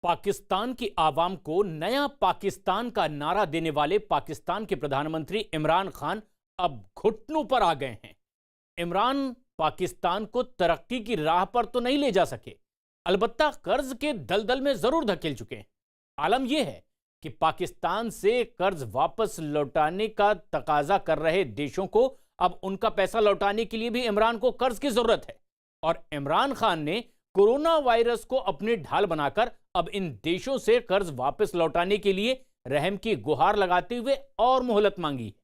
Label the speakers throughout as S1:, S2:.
S1: पाकिस्तान की आवाम को नया पाकिस्तान का नारा देने वाले पाकिस्तान के प्रधानमंत्री इमरान खान अब घुटनों पर आ गए हैं। इमरान पाकिस्तान को तरक्की की राह पर तो नहीं ले जा सके, अलबत्ता कर्ज के दलदल में जरूर धकेल चुके हैं। आलम यह है कि पाकिस्तान से कर्ज वापस लौटाने का तकाजा कर रहे देशों को अब उनका पैसा लौटाने के लिए भी इमरान को कर्ज की जरूरत है। और इमरान खान ने कोरोना वायरस को अपनी ढाल बनाकर अब इन देशों से कर्ज वापस लौटाने के लिए रहम की गुहार लगाते हुए और मोहलत मांगी।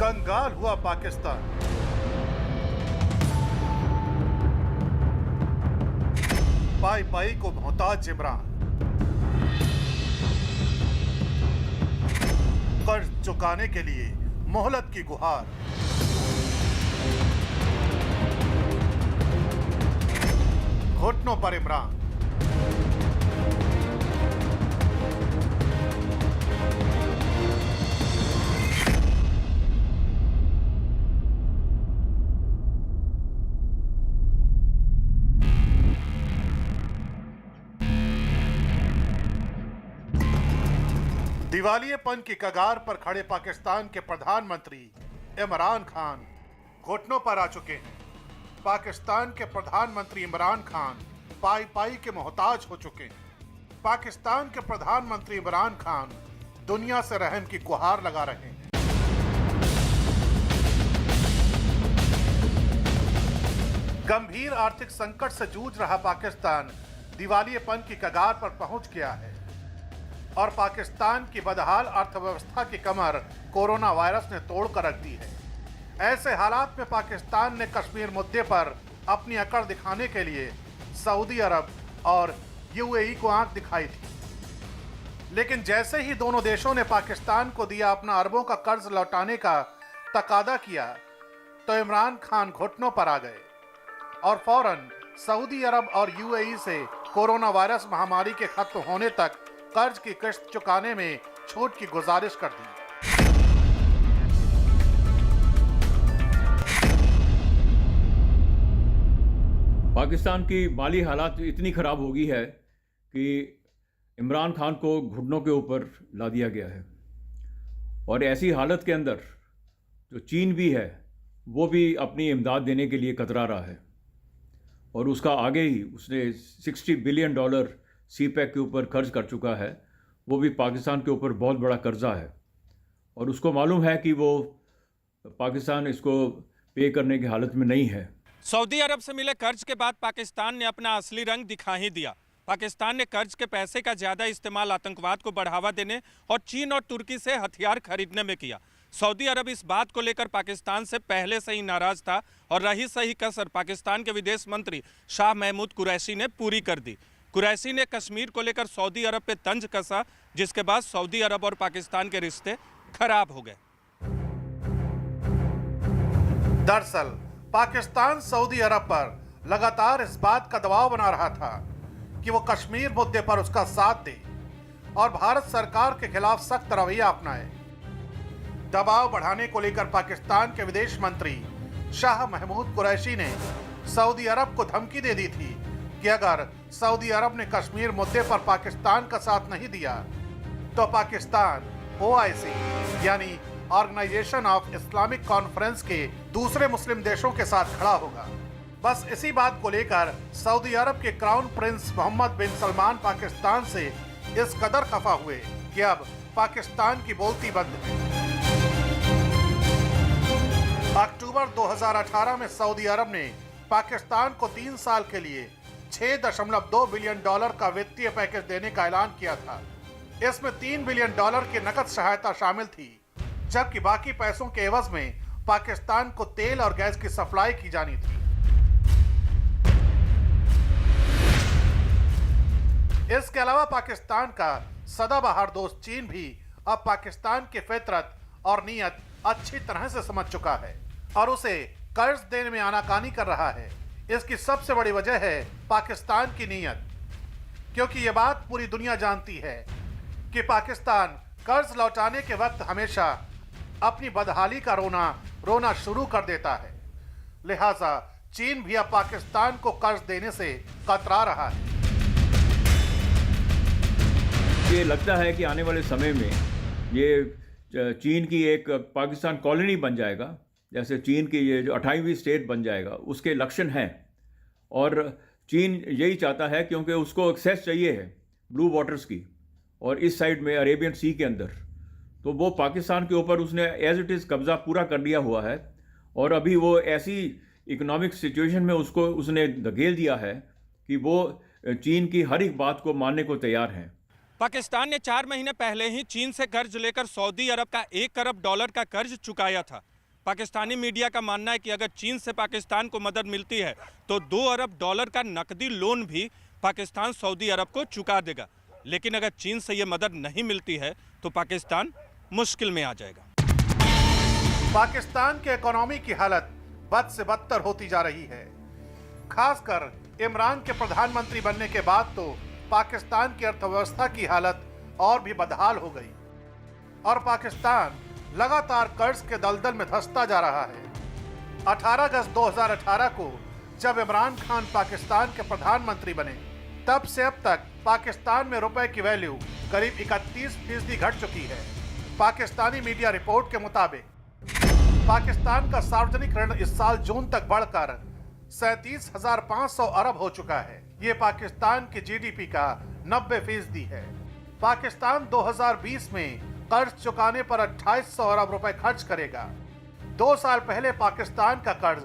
S2: कंगाल हुआ पाकिस्तान। पाई पाई को मोहताज इमरान। कर्ज चुकाने के लिए मोहलत की गुहार। घुटनों पर इमरान। दिवालियेपन की कगार पर खड़े पाकिस्तान के प्रधानमंत्री इमरान खान घुटनों पर आ चुके हैं। पाकिस्तान के प्रधानमंत्री इमरान खान पाई पाई के मोहताज हो चुके हैं। पाकिस्तान के प्रधानमंत्री इमरान खान दुनिया से रहम की गुहार लगा रहे हैं। गंभीर आर्थिक संकट से जूझ रहा पाकिस्तान दिवालियेपन की कगार पर पहुंच गया है और पाकिस्तान की बदहाल अर्थव्यवस्था की कमर कोरोना वायरस ने तोड़कर रख दी है। ऐसे हालात में पाकिस्तान ने कश्मीर मुद्दे पर अपनी अकड़ दिखाने के लिए सऊदी अरब और यूएई को आंख दिखाई थी, लेकिन जैसे ही दोनों देशों ने पाकिस्तान को दिया अपना अरबों का कर्ज लौटाने का तकादा किया तो इमरान खान घुटनों पर आ गए और फौरन सऊदी अरब और यूएई से कोरोना वायरस महामारी के खत्म होने तक कर्ज की किस्त चुकाने में छूट की गुजारिश कर दी।
S3: पाकिस्तान की माली हालात इतनी खराब हो गई है कि इमरान खान को घुटनों के ऊपर ला दिया गया है और ऐसी हालत के अंदर जो चीन भी है वो भी अपनी इमदाद देने के लिए कतरा रहा है और उसका आगे ही उसने $60 बिलियन सीपैक के ऊपर खर्च कर चुका है। वो भी पाकिस्तान के ऊपर बहुत बड़ा कर्जा है और उसको मालूम है कि वो पाकिस्तान इसको पे करने की हालत में नहीं है।
S4: सऊदी अरब से मिले कर्ज के बाद पाकिस्तान ने अपना असली रंग दिखा ही दिया। पाकिस्तान ने कर्ज के पैसे का ज़्यादा इस्तेमाल आतंकवाद को बढ़ावा देने और चीन और तुर्की से हथियार खरीदने में किया। सऊदी अरब इस बात को लेकर पाकिस्तान से पहले से ही नाराज था और रही सही कसर पाकिस्तान के विदेश मंत्री शाह महमूद कुरैशी ने पूरी कर दी। कुरैशी ने कश्मीर को लेकर सऊदी अरब पे तंज कसा, जिसके बाद सऊदी अरब और पाकिस्तान के रिश्ते खराब हो गए।
S2: दरअसल पाकिस्तान सऊदी अरब पर लगातार इस बात का दबाव बना रहा था कि वो कश्मीर मुद्दे पर उसका साथ दे और भारत सरकार के खिलाफ सख्त रवैया अपनाए। दबाव बढ़ाने को लेकर पाकिस्तान के विदेश मंत्री शाह महमूद कुरैशी ने सऊदी अरब को धमकी दे दी थी कि अगर सऊदी अरब ने कश्मीर मुद्दे पर पाकिस्तान का साथ नहीं दिया तो पाकिस्तान OIC यानी ऑर्गेनाइजेशन ऑफ इस्लामिक कॉन्फ्रेंस के दूसरे मुस्लिम देशों के साथ खड़ा होगा। बस इसी बात को लेकर सऊदी अरब के क्राउन प्रिंस मोहम्मद बिन सलमान पाकिस्तान से इस कदर खफा हुए कि अब पाकिस्तान की बोलती बंद है। अक्टूबर 2018 में सऊदी अरब ने पाकिस्तान को 3 साल के लिए $6.2 बिलियन का वित्तीय पैकेज देने का ऐलान किया था। इसमें $3 बिलियन की नकद सहायता शामिल थी, जबकि बाकी पैसों के एवज में पाकिस्तान को तेल और गैस की सप्लाई की जानी थी। इसके अलावा पाकिस्तान का सदाबहार दोस्त चीन भी अब पाकिस्तान की फितरत और नीयत अच्छी तरह से समझ चुका है और उसे कर्ज देने में आनाकानी कर रहा है। इसकी सबसे बड़ी वजह है पाकिस्तान की नीयत, क्योंकि ये बात पूरी दुनिया जानती है कि पाकिस्तान कर्ज लौटाने के वक्त हमेशा अपनी बदहाली का रोना शुरू कर देता है। लिहाजा चीन भी अब पाकिस्तान को कर्ज देने से कतरा रहा है।
S3: ये लगता है कि आने वाले समय में ये चीन की एक पाकिस्तान कॉलोनी बन जाएगा, जैसे चीन की ये जो 28वीं स्टेट बन जाएगा, उसके लक्षण हैं। और चीन यही चाहता है क्योंकि उसको एक्सेस चाहिए है ब्लू वाटर्स की, और इस साइड में अरेबियन सी के अंदर, तो वो पाकिस्तान के ऊपर उसने एज इट इज़ कब्ज़ा पूरा कर लिया हुआ है। और अभी वो ऐसी इकोनॉमिक सिचुएशन में उसने धकेल दिया है कि वो चीन की हर एक बात को मानने को तैयार हैं।
S4: पाकिस्तान ने 4 महीने पहले ही चीन से कर्ज लेकर सऊदी अरब का $1 करोड़ का कर्ज चुकाया था। पाकिस्तानी मीडिया का मानना है कि अगर चीन से पाकिस्तान को मदद मिलती है तो $2 अरब का नकदी लोन भी पाकिस्तान सऊदी अरब को चुका देगा। लेकिन अगर चीन से ये मदद नहीं मिलती है तो पाकिस्तान मुश्किल में आ जाएगा।
S2: पाकिस्तान के इकोनॉमी की हालत बद से बदतर होती जा रही है। खासकर इमरान के प्रधानमंत्री बनने के बाद तो पाकिस्तान की अर्थव्यवस्था की हालत और भी बदहाल हो गई और पाकिस्तान लगातार कर्ज के दलदल में धंसता जा रहा है। 18 अगस्त 2018 को जब इमरान खान पाकिस्तान के प्रधानमंत्री बने, तब से अब तक पाकिस्तान में रुपए की वैल्यू करीब 31% घट चुकी है। पाकिस्तानी मीडिया रिपोर्ट के मुताबिक पाकिस्तान का सार्वजनिक ऋण इस साल जून तक बढ़कर 37,500 अरब हो चुका है। ये पाकिस्तान की जीडीपी का 90% है। पाकिस्तान 2020 में कर्ज चुकाने पर 2800 अरब रुपए खर्च करेगा। 2 साल पहले पाकिस्तान का कर्ज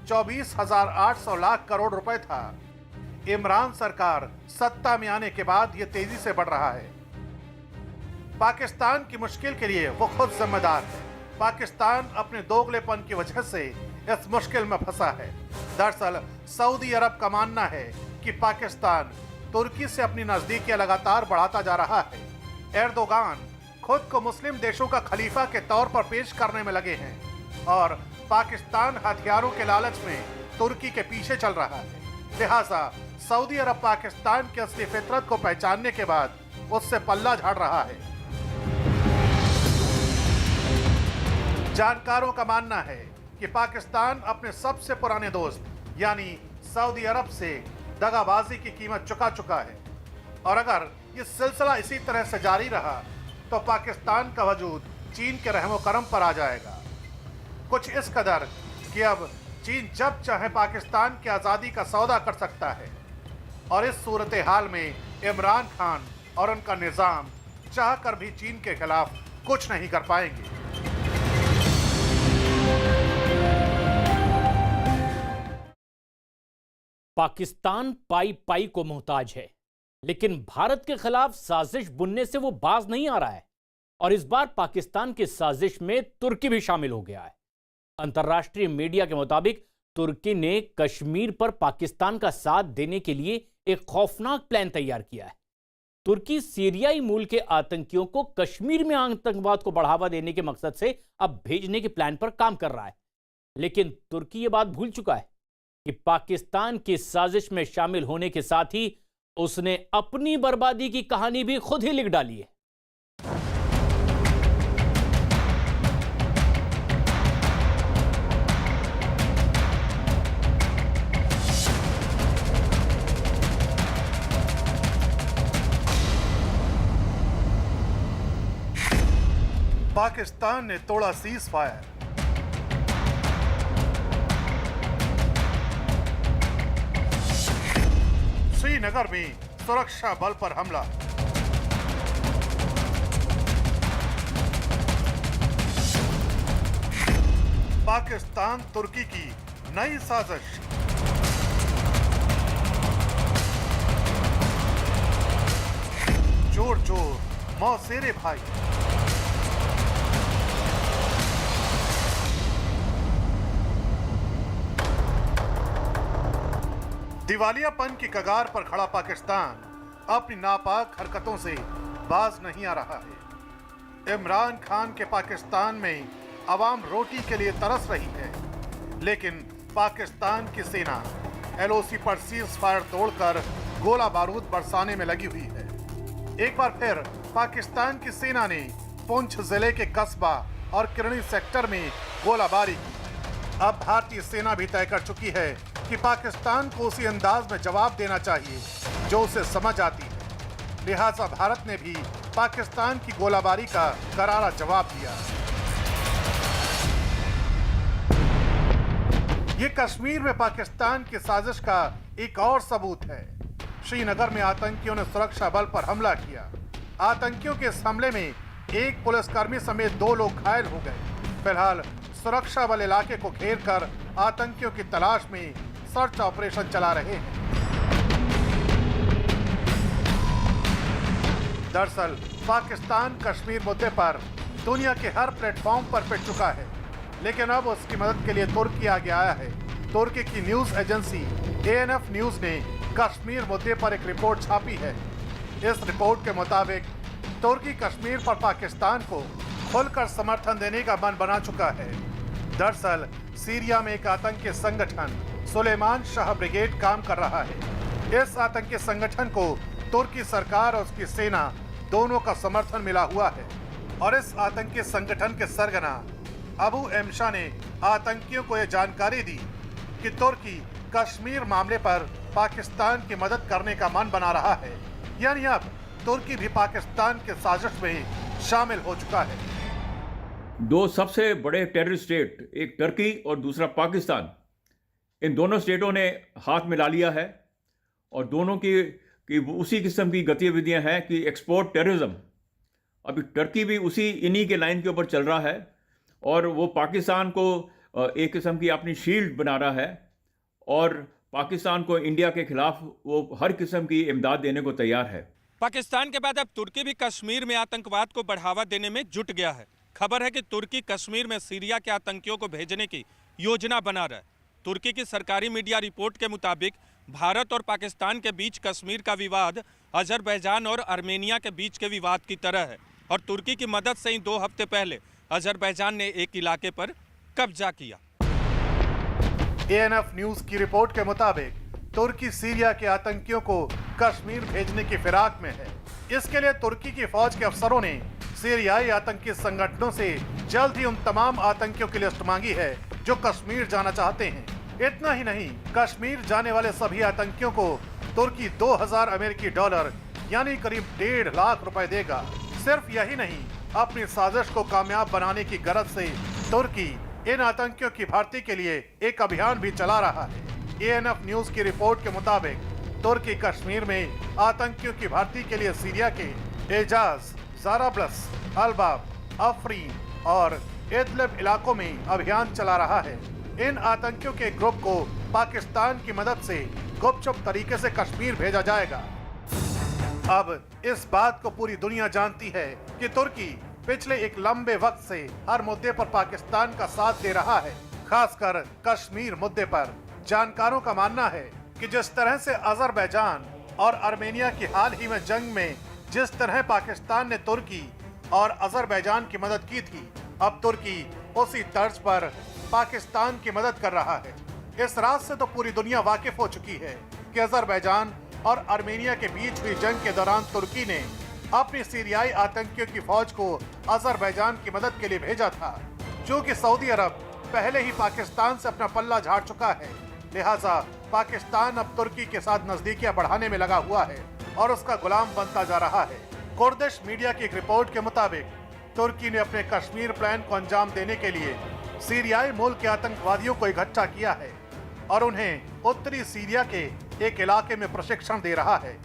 S2: 24,800 लाख करोड़ रुपए था। इमरान सरकार सत्ता में आने के बाद ये तेजी से बढ़ रहा है। पाकिस्तान की मुश्किल के लिए वो खुद जिम्मेदार है। पाकिस्तान अपने दोगलेपन की वजह से इस मुश्किल में फंसा है। दरअसल सऊदी अरब का मानना है कि पाकिस्तान तुर्की से अपनी नजदीकियां लगातार बढ़ाता जा रहा है। एर्दोगान खुद को मुस्लिम देशों का खलीफा के तौर पर पेश करने में लगे हैं और पाकिस्तान हथियारों के लालच में तुर्की के पीछे चल रहा है। लिहाजा सऊदी अरब पाकिस्तान की असली फितरत को पहचानने के बाद उससे पल्ला झाड़ रहा है। जानकारों का मानना है कि पाकिस्तान अपने सबसे पुराने दोस्त यानी सऊदी अरब से दगाबाजी की कीमत चुका चुका है और अगर ये सिलसिला इसी तरह से जारी रहा तो पाकिस्तान का वजूद चीन के रहमो करम पर आ जाएगा। कुछ इस कदर कि अब चीन जब चाहे पाकिस्तान की आज़ादी का सौदा कर सकता है और इस सूरत हाल में इमरान खान और उनका निज़ाम चाहकर भी चीन के खिलाफ कुछ नहीं कर पाएंगे।
S1: पाकिस्तान पाई पाई को मोहताज है, लेकिन भारत के खिलाफ साजिश बुनने से वो बाज नहीं आ रहा है और इस बार पाकिस्तान की साजिश में तुर्की भी शामिल हो गया है। अंतर्राष्ट्रीय मीडिया के मुताबिक तुर्की ने कश्मीर पर पाकिस्तान का साथ देने के लिए एक खौफनाक प्लान तैयार किया है। तुर्की सीरियाई मूल के आतंकियों को कश्मीर में आतंकवाद को बढ़ावा देने के मकसद से अब भेजने के प्लान पर काम कर रहा है, लेकिन तुर्की ये बात भूल चुका है कि पाकिस्तान की साजिश में शामिल होने के साथ ही उसने अपनी बर्बादी की कहानी भी खुद ही लिख डाली है।
S2: पाकिस्तान ने तोड़ा सीज फायर। श्रीनगर में सुरक्षा बल पर हमला। पाकिस्तान तुर्की की नई साजिश। जोर जोर मौसेरे भाई। दिवालियापन की कगार पर खड़ा पाकिस्तान अपनी नापाक हरकतों से बाज नहीं आ रहा है। इमरान खान के पाकिस्तान में अवाम रोटी के लिए तरस रही है, लेकिन पाकिस्तान की सेना एलओसी पर सीज फायर तोड़कर गोला बारूद बरसाने में लगी हुई है। एक बार फिर पाकिस्तान की सेना ने पुंछ जिले के कस्बा और किरणी सेक्टर में गोलाबारी की। अब भारतीय सेना भी तय कर चुकी है कि पाकिस्तान को उसी अंदाज में जवाब देना चाहिए जो उसे समझ आती है। लिहाजा भारत ने भी पाकिस्तान की गोलाबारी का करारा जवाब दिया। ये कश्मीर में पाकिस्तान की साजिश का एक और सबूत है। श्रीनगर में आतंकियों ने सुरक्षा बल पर हमला किया। आतंकियों के इस हमले में एक पुलिसकर्मी समेत 2 लोग घायल हो गए। फिलहाल सुरक्षा बल इलाके को घेर कर आतंकियों की तलाश में सर्च ऑपरेशन चला रहे हैं। दरअसल पाकिस्तान कश्मीर मुद्दे पर दुनिया के हर प्लेटफॉर्म पर पिट चुका है, लेकिन अब उसकी मदद के लिए तुर्की आगे आया है। तुर्की की न्यूज एजेंसी ANF न्यूज ने कश्मीर मुद्दे पर एक रिपोर्ट छापी है। इस रिपोर्ट के मुताबिक तुर्की कश्मीर पर पाकिस्तान को खुलकर समर्थन देने का मन बना चुका है। दरअसल सीरिया में एक आतंकी संगठन सुलेमान शाह ब्रिगेड काम कर रहा है। इस आतंकी संगठन को तुर्की सरकार और उसकी सेना दोनों का समर्थन मिला हुआ है और इस आतंकी संगठन के सरगना अबू एमशा ने आतंकियों को यह जानकारी दी कि तुर्की कश्मीर मामले पर पाकिस्तान की मदद करने का मन बना रहा है। यानी अब तुर्की भी पाकिस्तान के साजिश में शामिल हो चुका है।
S3: 2 सबसे बड़े टेररिस्ट स्टेट, एक टर्की और दूसरा पाकिस्तान, इन दोनों स्टेटों ने हाथ मिला लिया है और दोनों की उसी किस्म की गतिविधियां हैं कि एक्सपोर्ट टेररिज्म। अभी टर्की भी इन्हीं के लाइन के ऊपर चल रहा है और वो पाकिस्तान को एक किस्म की अपनी शील्ड बना रहा है और पाकिस्तान को इंडिया के खिलाफ वो हर किस्म की इमदाद देने को तैयार है।
S4: पाकिस्तान के बाद अब तुर्की भी कश्मीर में आतंकवाद को बढ़ावा देने में जुट गया है। खबर है कि तुर्की कश्मीर में सीरिया के आतंकियों को भेजने की योजना बना रहा है। तुर्की की सरकारी मीडिया रिपोर्ट के मुताबिक भारत और पाकिस्तान के बीच कश्मीर का विवाद अजरबैजान और आर्मेनिया के बीच के विवाद की तरह है और तुर्की की मदद से ही 2 हफ्ते पहले अजरबैजान ने एक इलाके पर कब्जा किया।
S2: ANF न्यूज की रिपोर्ट के मुताबिक तुर्की सीरिया के आतंकियों को कश्मीर भेजने की फिराक में है। इसके लिए तुर्की की फौज के अफसरों ने सीरियाई आतंकी संगठनों से जल्द ही उन तमाम आतंकियों की लिस्ट मांगी है जो कश्मीर जाना चाहते हैं। इतना ही नहीं, कश्मीर जाने वाले सभी आतंकियों को तुर्की 2000 अमेरिकी डॉलर यानी करीब 1.5 लाख रुपए देगा। सिर्फ यही नहीं, अपनी साजिश को कामयाब बनाने की गरज से तुर्की इन आतंकियों की भर्ती के लिए एक अभियान भी चला रहा है। ANF न्यूज की रिपोर्ट के मुताबिक तुर्की कश्मीर में आतंकियों की भर्ती के लिए सीरिया के एजाज, जाराब्लस, अलबाब, अफरीन और इदलिब इलाकों में अभियान चला रहा है। इन आतंकियों के ग्रुप को पाकिस्तान की मदद से गुपचुप तरीके से कश्मीर भेजा जाएगा। अब इस बात को पूरी दुनिया जानती है कि तुर्की पिछले एक लंबे वक्त से हर मुद्दे पर पाकिस्तान का साथ दे रहा है, खासकर कश्मीर मुद्दे पर। जानकारों का मानना है कि जिस तरह से अजरबैजान और आर्मेनिया की हाल ही में जंग में जिस तरह पाकिस्तान ने तुर्की और अजरबैजान की मदद की थी, अब तुर्की उसी तर्ज पर पाकिस्तान की मदद कर रहा है। इस रात से तो पूरी दुनिया वाकिफ हो चुकी है कि अजरबैजान और आर्मेनिया के बीच हुई जंग के दौरान तुर्की ने अपनी सीरियाई आतंकियों की फौज को अजरबैजान की मदद के लिए भेजा था, जो कि सऊदी अरब पहले ही पाकिस्तान से अपना पल्ला झाड़ चुका है। लिहाजा पाकिस्तान अब तुर्की के साथ नजदीकियां बढ़ाने में लगा हुआ है और उसका गुलाम बनता जा रहा है। कुर्दिश मीडिया की एक रिपोर्ट के मुताबिक तुर्की ने अपने कश्मीर प्लान को अंजाम देने के लिए सीरियाई मूल के आतंकवादियों को इकट्ठा किया है और उन्हें उत्तरी सीरिया के एक इलाके में प्रशिक्षण दे रहा है।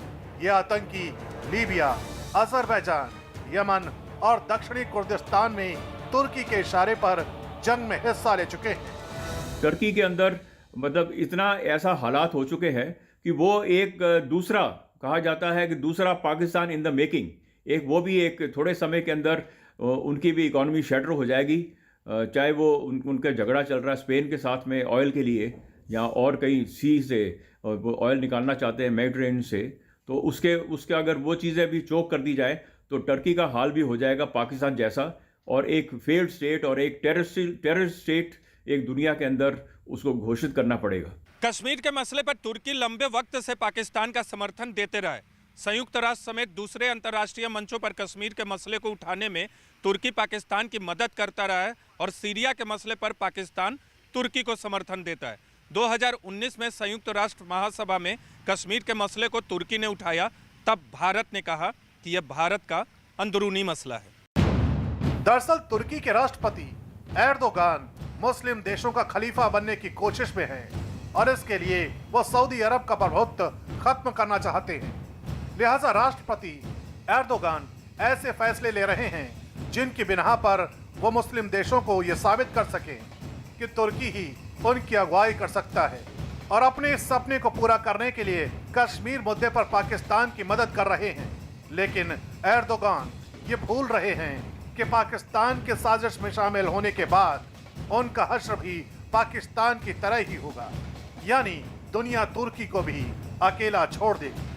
S2: यह आतंकी लीबिया, अजरबैजान, यमन और दक्षिणी कुर्दिस्तान में तुर्की के इशारे पर जंग में हिस्सा ले चुके हैं।
S3: टर्की के अंदर मतलब इतना ऐसा हालात हो चुके हैं कि वो एक दूसरा कहा जाता है कि दूसरा पाकिस्तान इन द मेकिंग, एक वो भी एक थोड़े समय के अंदर उनकी भी इकॉनमी शटर हो जाएगी। चाहे वो उनका झगड़ा चल रहा है स्पेन के साथ में ऑयल के लिए या और कई सी से वो ऑयल निकालना चाहते हैं मेडिटेरेनियन से, तो उसके अगर वो चीज़ें भी चोक कर दी जाए तो टर्की का हाल भी हो जाएगा पाकिस्तान जैसा, और एक फेल्ड स्टेट और एक टेररिस्ट स्टेट एक दुनिया के अंदर उसको घोषित करना पड़ेगा।
S4: कश्मीर के मसले पर तुर्की लंबे वक्त से पाकिस्तान का समर्थन देते रहे। संयुक्त राष्ट्र समेत दूसरे अंतर्राष्ट्रीय मंचों पर कश्मीर के मसले को उठाने में तुर्की पाकिस्तान की मदद करता रहा है और सीरिया के मसले पर पाकिस्तान तुर्की को समर्थन देता है। 2019 में संयुक्त राष्ट्र महासभा में कश्मीर के मसले को तुर्की ने उठाया, तब भारत ने कहा कि यह भारत का अंदरूनी मसला है।
S2: दरअसल तुर्की के राष्ट्रपति एर्दोगान मुस्लिम देशों का खलीफा बनने की कोशिश में हैं और इसके लिए वो सऊदी अरब का प्रभुत्व खत्म करना चाहते हैं। लिहाजा राष्ट्रपति एर्दोगान ऐसे फैसले ले रहे हैं जिनकी बिना पर वो मुस्लिम देशों को ये साबित कर सकें कि तुर्की ही उनकी अगुवाई कर सकता है और अपने इस सपने को पूरा करने के लिए कश्मीर मुद्दे पर पाकिस्तान की मदद कर रहे हैं। लेकिन एर्दोगान ये भूल रहे हैं कि पाकिस्तान के साजिश में शामिल होने के बाद उनका हश्र भी पाकिस्तान की तरह ही होगा, यानी दुनिया तुर्की को भी अकेला छोड़ देगी।